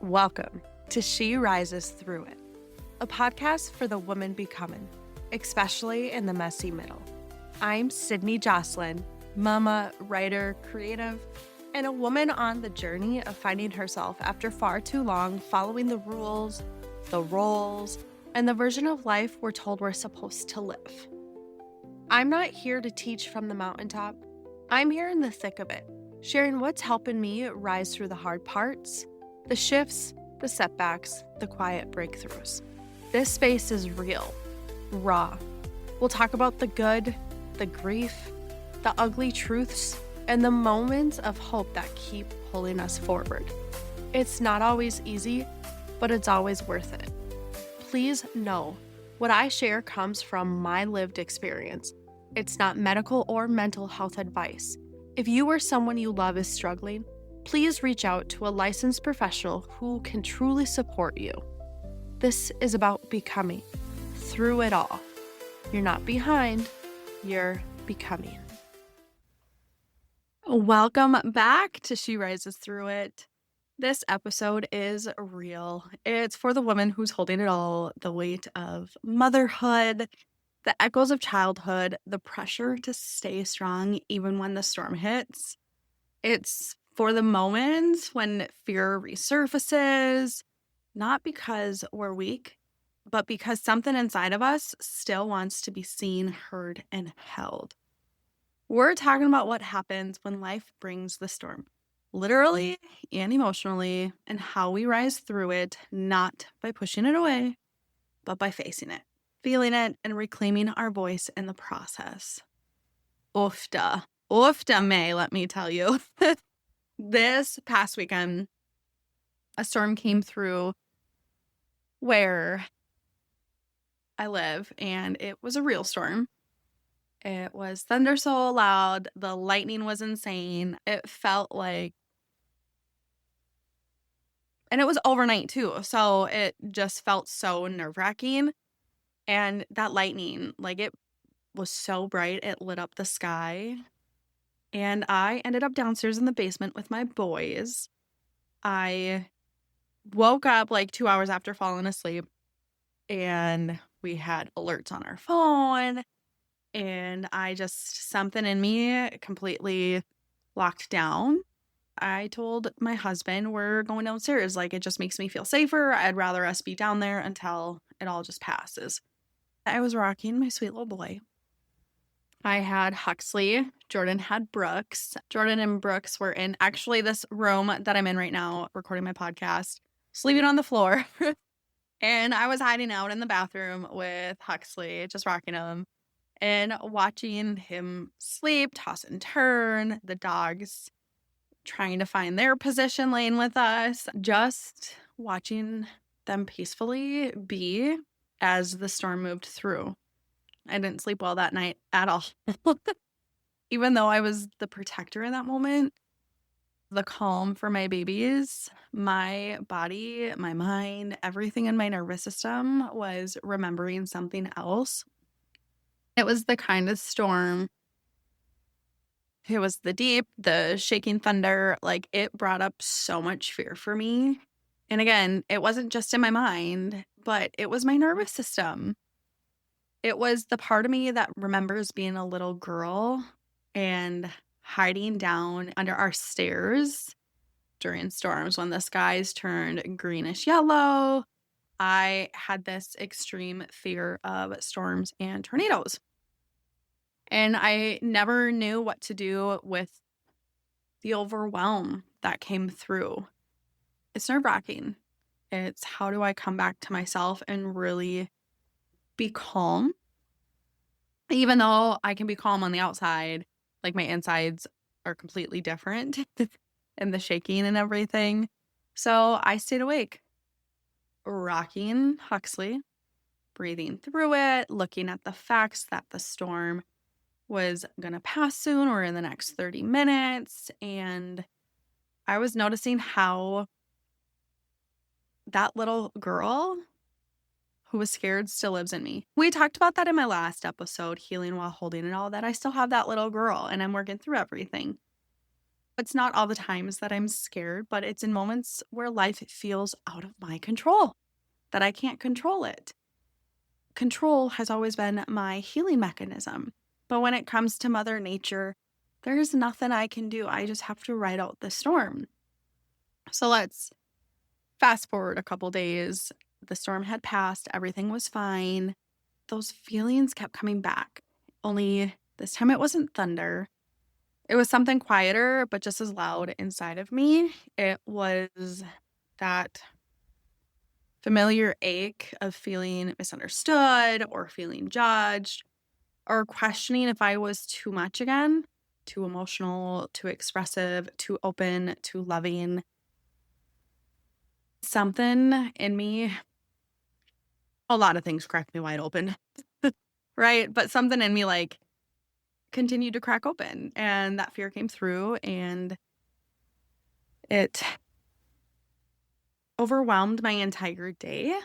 Welcome to She Rises Through It, a podcast for the woman becoming, especially in the messy middle. I'm Sydney Jocelyn, mama, writer, creative, and a woman on the journey of finding herself after far too long following the rules, the roles, and the version of life we're told we're supposed to live. I'm not here to teach from the mountaintop. I'm here in the thick of it, sharing what's helping me rise through the hard parts, the shifts, the setbacks, the quiet breakthroughs. This space is real, raw. We'll talk about the good, the grief, the ugly truths, and the moments of hope that keep pulling us forward. It's not always easy, but it's always worth it. Please know, what I share comes from my lived experience. It's not medical or mental health advice. If you or someone you love is struggling, please reach out to a licensed professional who can truly support you. This is about becoming through it all. You're not behind, you're becoming. Welcome back to She Rises Through It. This episode is real. It's for the woman who's holding it all, the weight of motherhood, the echoes of childhood, the pressure to stay strong even when the storm hits. It's for the moments when fear resurfaces, not because we're weak, but because something inside of us still wants to be seen, heard, and held. We're talking about what happens when life brings the storm, literally and emotionally, and how we rise through it, not by pushing it away, but by facing it, feeling it, and reclaiming our voice in the process. Oofda May, let me tell you. This past weekend, a storm came through where I live, and it was a real storm. It was thunder so loud, the lightning was insane. It felt like, and it was overnight too, so it just felt so nerve-wracking. And that lightning, it was so bright, it lit up the sky. And I ended up downstairs in the basement with my boys. I woke up 2 hours after falling asleep, and we had alerts on our phone, and something in me completely locked down. I told my husband we're going downstairs. It just makes me feel safer. I'd rather us be down there until it all just passes. I was rocking my sweet little boy. I had Huxley. Jordan had Brooks. Jordan and Brooks were in actually this room that I'm in right now, recording my podcast, sleeping on the floor. And I was hiding out in the bathroom with Huxley, just rocking him and watching him sleep, toss and turn, the dogs trying to find their position laying with us, just watching them peacefully be as the storm moved through. I didn't sleep well that night at all. Even though I was the protector in that moment, the calm for my babies, my body, my mind, everything in my nervous system was remembering something else. It was the kind of storm. It was the deep, the shaking thunder. It brought up so much fear for me. And again, it wasn't just in my mind, but it was my nervous system. It was the part of me that remembers being a little girl and hiding down under our stairs during storms when the skies turned greenish yellow. I had this extreme fear of storms and tornadoes. And I never knew what to do with the overwhelm that came through. It's nerve-wracking. It's how do I come back to myself and really be calm? Even though I can be calm on the outside, my insides are completely different and the shaking and everything. So I stayed awake, rocking Huxley, breathing through it, looking at the facts that the storm was going to pass soon or in the next 30 minutes. And I was noticing how that little girl who was scared still lives in me. We talked about that in my last episode, Healing While Holding It All, that I still have that little girl and I'm working through everything. It's not all the times that I'm scared, but it's in moments where life feels out of my control, that I can't control it. Control has always been my healing mechanism. But when it comes to Mother Nature, there's nothing I can do. I just have to ride out the storm. So let's fast forward a couple days. The storm had passed, everything was fine. Those feelings kept coming back. Only this time it wasn't thunder. It was something quieter, but just as loud inside of me. It was that familiar ache of feeling misunderstood or feeling judged or questioning if I was too much again, too emotional, too expressive, too open, too loving. Something in me, a lot of things cracked me wide open, right? But something in me like continued to crack open and that fear came through and it overwhelmed my entire day.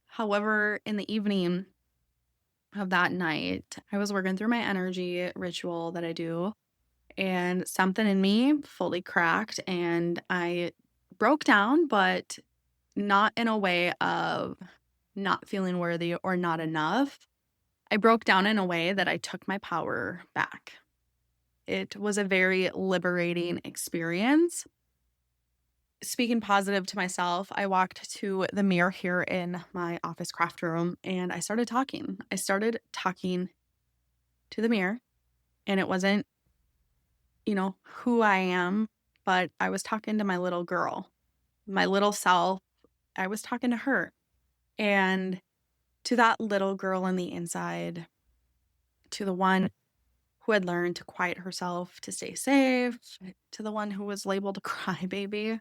However, in the evening of that night, I was working through my energy ritual that I do, and something in me fully cracked and I broke down, but not in a way of not feeling worthy or not enough. I broke down in a way that I took my power back. It was a very liberating experience. Speaking positive to myself, I walked to the mirror here in my office craft room and I started talking. I started talking to the mirror, and it wasn't, who I am, but I was talking to my little girl, my little self. I was talking to her. And to that little girl on the inside, to the one who had learned to quiet herself to stay safe, to the one who was labeled a crybaby,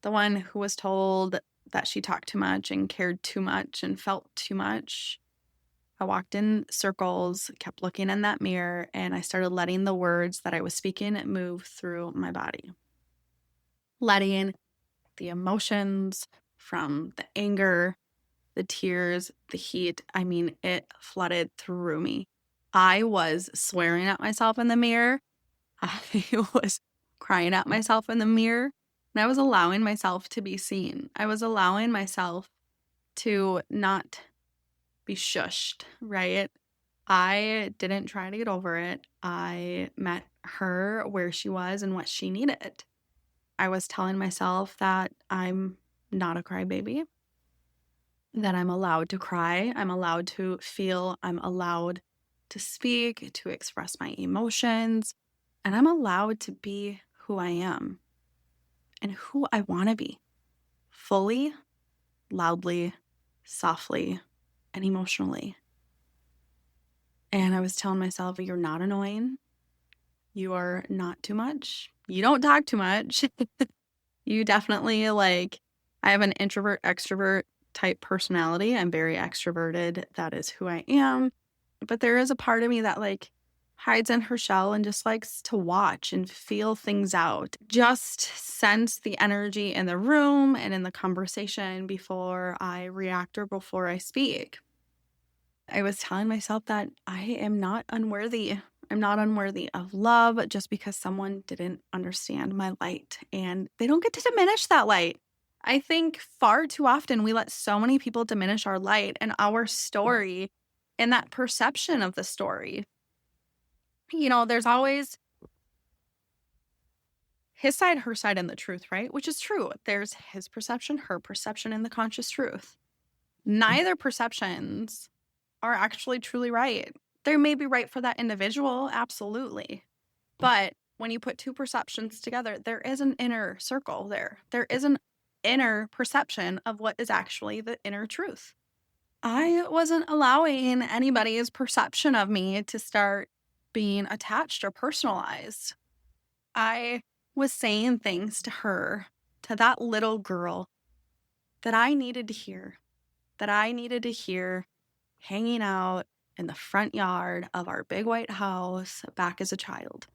the one who was told that she talked too much and cared too much and felt too much. I walked in circles, kept looking in that mirror, and I started letting the words that I was speaking move through my body. Letting the emotions from the anger, the tears, the heat, it flooded through me. I was swearing at myself in the mirror. I was crying at myself in the mirror. And I was allowing myself to be seen. I was allowing myself to not be shushed, right? I didn't try to get over it. I met her where she was and what she needed. I was telling myself that I'm not a crybaby, that I'm allowed to cry, I'm allowed to feel, I'm allowed to speak, to express my emotions, and I'm allowed to be who I am and who I want to be fully, loudly, softly, and emotionally. And I was telling myself, you're not annoying. You are not too much. You don't talk too much. You definitely I have an introvert, extrovert type personality. I'm very extroverted. That is who I am. But there is a part of me that hides in her shell and just likes to watch and feel things out. Just sense the energy in the room and in the conversation before I react or before I speak. I was telling myself that I am not unworthy. I'm not unworthy of love just because someone didn't understand my light, and they don't get to diminish that light. I think far too often we let so many people diminish our light and our story and that perception of the story. There's always his side, her side, and the truth, right? Which is true. There's his perception, her perception, and the conscious truth. Neither perceptions are actually truly right. They may be right for that individual, absolutely. But when you put two perceptions together, there is an inner circle there. There is an inner perception of what is actually the inner truth. I wasn't allowing anybody's perception of me to start being attached or personalized. I was saying things to her, to that little girl, that I needed to hear, hanging out in the front yard of our big white house back as a child.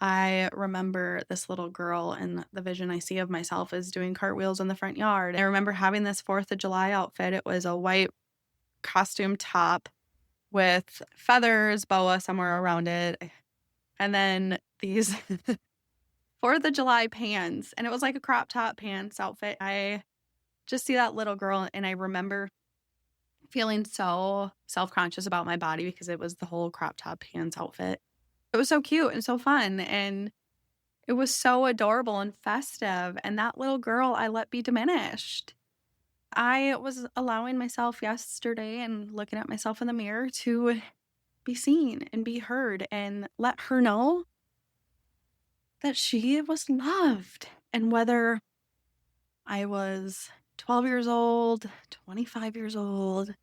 I remember this little girl, and the vision I see of myself is doing cartwheels in the front yard. I remember having this 4th of July outfit. It was a white costume top with feathers, boa somewhere around it. I and then these 4th of July pants, and it was like a crop top pants outfit. I just see that little girl, and I remember feeling so self-conscious about my body because it was the whole crop top pants outfit. It was so cute and so fun, and it was so adorable and festive, and that little girl I let be diminished. I was allowing myself yesterday and looking at myself in the mirror to be seen and be heard and let her know that she was loved. And whether I was 12 years old, 25 years old,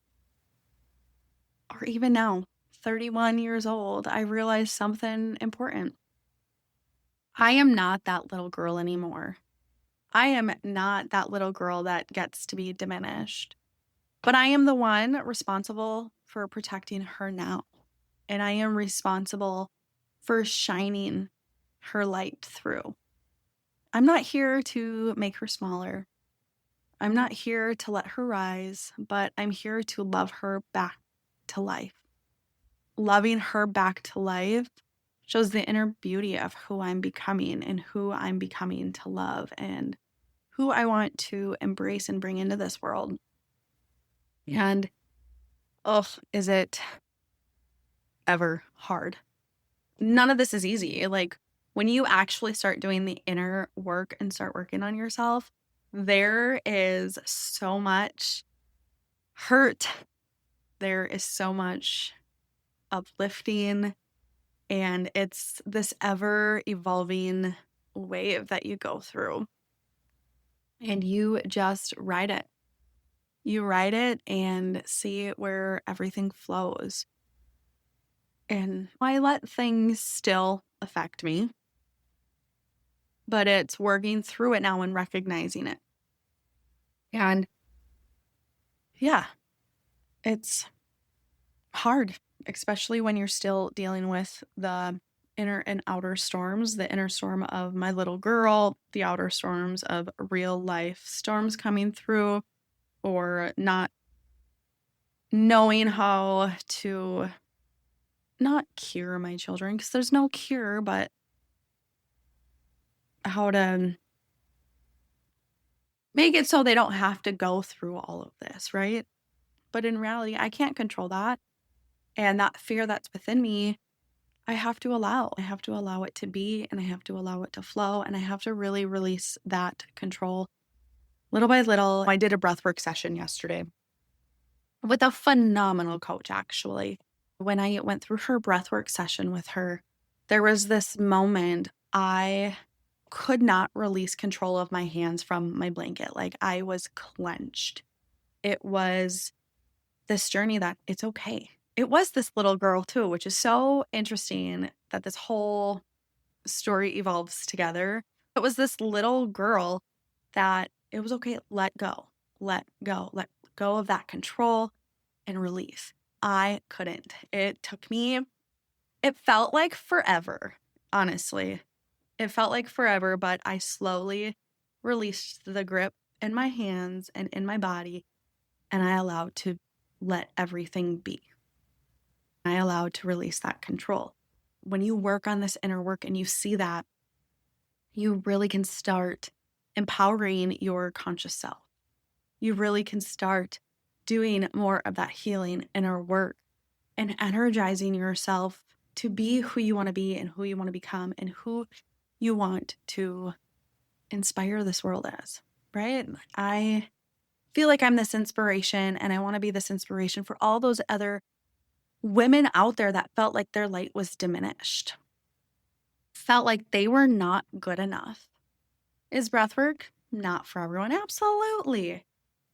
or even now, 31 years old, I realized something important. I am not that little girl anymore. I am not that little girl that gets to be diminished, but I am the one responsible for protecting her now. And I am responsible for shining her light through. I'm not here to make her smaller. I'm not here to let her rise, but I'm here to love her back to life. Loving her back to life shows the inner beauty of who I'm becoming and who I'm becoming to love and who I want to embrace and bring into this world. And oh, is it ever hard? None of this is easy. Like when you actually start doing the inner work and start working on yourself, there is so much hurt. There is so much uplifting, and it's this ever evolving wave that you go through. And you just ride it. You ride it and see where everything flows. And I let things still affect me, but it's working through it now and recognizing it. And yeah, it's hard, especially when you're still dealing with the inner and outer storms, the inner storm of my little girl, the outer storms of real life storms coming through, or not knowing how to not cure my children, because there's no cure, but how to make it so they don't have to go through all of this, right? But in reality, I can't control that. And that fear that's within me, I have to allow. I have to allow it to be, and I have to allow it to flow, and I have to really release that control little by little. I did a breathwork session yesterday with a phenomenal coach, actually. When I went through her breathwork session with her, there was this moment I could not release control of my hands from my blanket. Like I was clenched. It was this journey that it's okay. It was this little girl too, which is so interesting that this whole story evolves together. It was this little girl that it was okay. Let go, let go of that control and release. I couldn't. It took me, it felt like forever, honestly. It felt like forever, but I slowly released the grip in my hands and in my body, and I allowed to let everything be. I allowed to release that control. When you work on this inner work and you see that, you really can start empowering your conscious self. You really can start doing more of that healing inner work and energizing yourself to be who you want to be and who you want to become and who you want to inspire this world as, right? I feel like I'm this inspiration, and I want to be this inspiration for all those other women out there that felt like their light was diminished, felt like they were not good enough. Is breathwork not for everyone? Absolutely.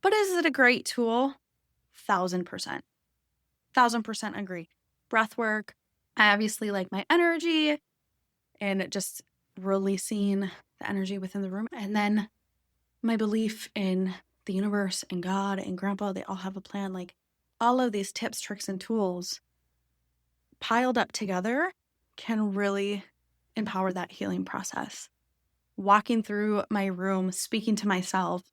But is it a great tool? 1,000%. 1,000% agree. Breathwork, I obviously like my energy and just releasing the energy within the room. And then my belief in the universe and God and grandpa, they all have a plan. Like all of these tips, tricks, and tools piled up together can really empower that healing process. Walking through my room, speaking to myself,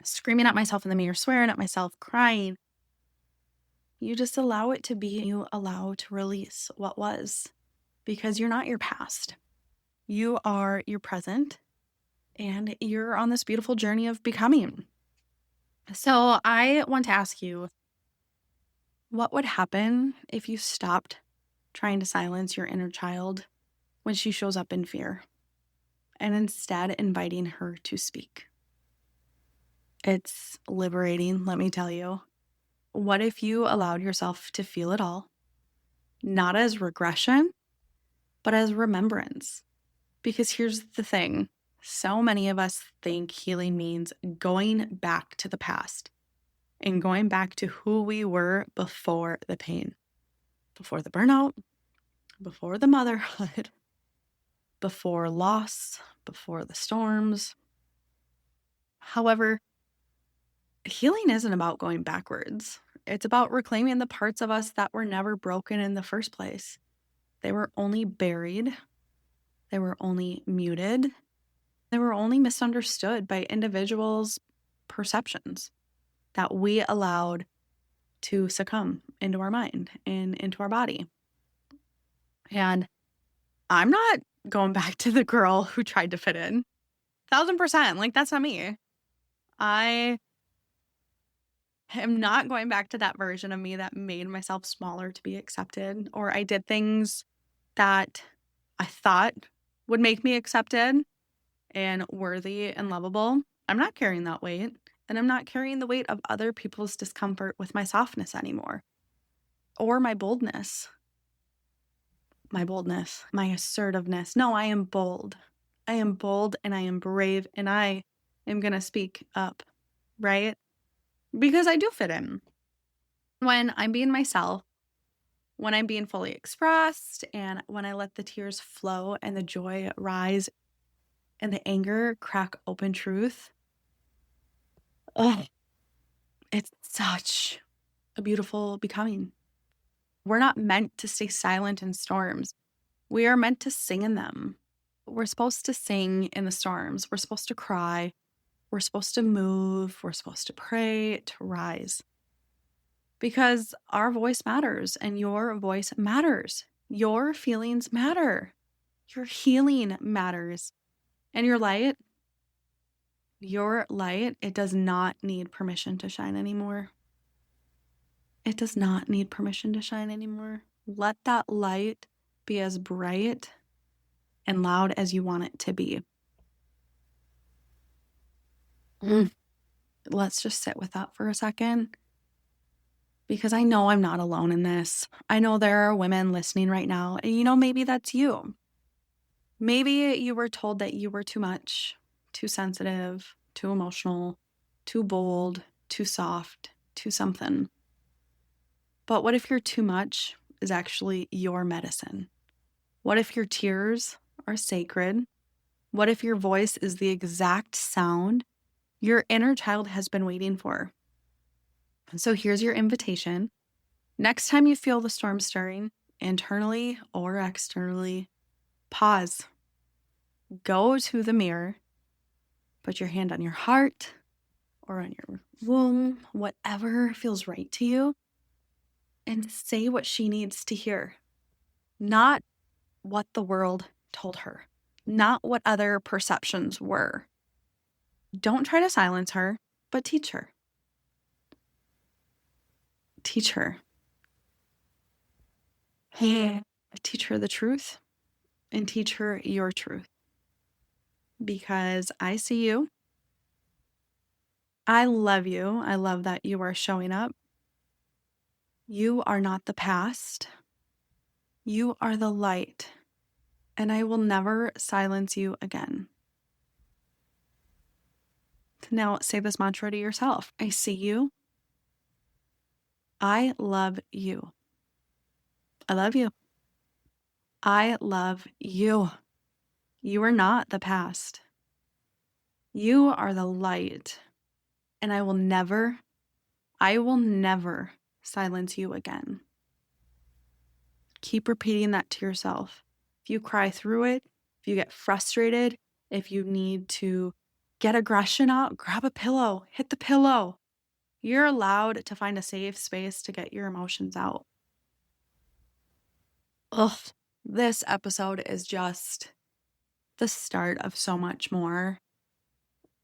screaming at myself in the mirror, swearing at myself, crying. You just allow it to be. You allow to release what was. because you're not your past. You are your present, and you're on this beautiful journey of becoming. So, I want to ask you, what would happen if you stopped trying to silence your inner child when she shows up in fear and instead inviting her to speak? It's liberating, let me tell you. What if you allowed yourself to feel it all, not as regression, but as remembrance? Because here's the thing, so many of us think healing means going back to the past and going back to who we were before the pain, before the burnout, before the motherhood, before loss, before the storms. However, healing isn't about going backwards. It's about reclaiming the parts of us that were never broken in the first place. They were only buried, they were only muted, they were only misunderstood by individuals' perceptions that we allowed to succumb into our mind and into our body. And I'm not going back to the girl who tried to fit in. 1000%. Like, that's not me. I am not going back to that version of me that made myself smaller to be accepted, or I did things that I thought would make me accepted and worthy and lovable. I'm not carrying that weight, and I'm not carrying the weight of other people's discomfort with my softness anymore, or my assertiveness. No, I am bold. I am bold and I am brave and I am going to speak up, right? Because I do fit in. When I'm being myself, when I'm being fully expressed, and when I let the tears flow and the joy rise and the anger crack open truth, it's such a beautiful becoming. We're not meant to stay silent in storms. We are meant to sing in them. We're supposed to sing in the storms. We're supposed to cry. We're supposed to move. We're supposed to pray, to rise. Because our voice matters and your voice matters. Your feelings matter. Your healing matters. And your light, it does not need permission to shine anymore. It does not need permission to shine anymore. Let that light be as bright and loud as you want it to be. Let's just sit with that for a second, because I know I'm not alone in this. I know there are women listening right now, and maybe that's you. Maybe you were told that you were too much, too sensitive, too emotional, too bold, too soft, too something. But what if your too much is actually your medicine? What if your tears are sacred? What if your voice is the exact sound your inner child has been waiting for? So here's your invitation. Next time you feel the storm stirring, internally or externally, pause. Go to the mirror. Put your hand on your heart or on your womb, whatever feels right to you, and say what she needs to hear. Not what the world told her, not what other perceptions were. Don't try to silence her, but teach her. Teach her. Hey, teach her the truth and teach her your truth. Because I see you. I love you. I love that you are showing up. You are not the past. You are the light. And I will never silence you again. Now say this mantra to yourself. I see you. I love you. I love you. I love you. You are not the past. You are the light. And I will never silence you again. Keep repeating that to yourself. If you cry through it, if you get frustrated, if you need to get aggression out, grab a pillow, hit the pillow. You're allowed to find a safe space to get your emotions out. Ugh, This episode is just the start of so much more.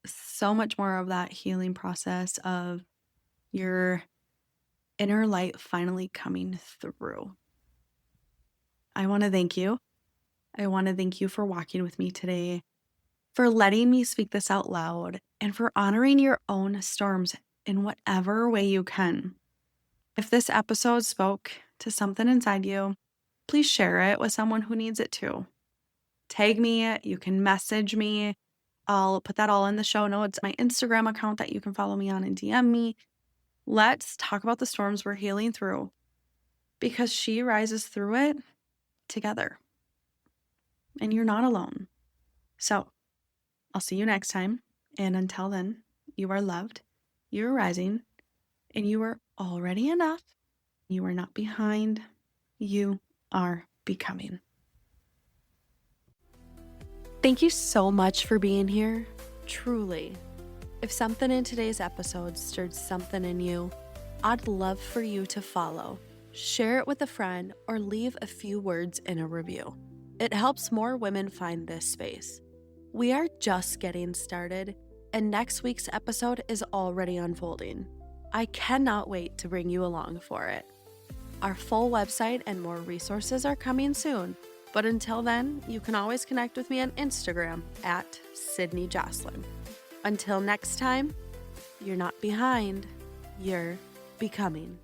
So much more of that healing process of your inner light finally coming through. I want to thank you. I want to thank you for walking with me today, for letting me speak this out loud, and for honoring your own storms in whatever way you can. If this episode spoke to something inside you, please share it with someone who needs it too. Tag me, you can message me. I'll put that all in the show notes, my Instagram account that you can follow me on and DM me. Let's talk about the storms we're healing through, because she rises through it together. And you're not alone. So I'll see you next time. And until then, you are loved, you are rising, and you are already enough. You are not behind. You are becoming. Thank you so much for being here. Truly. If something in today's episode stirred something in you, I'd love for you to follow, share it with a friend, or leave a few words in a review. It helps more women find this space. We are just getting started, and next week's episode is already unfolding. I cannot wait to bring you along for it. Our full website and more resources are coming soon, but until then, you can always connect with me on Instagram at Sydney Jocelyn. Until next time, you're not behind, you're becoming.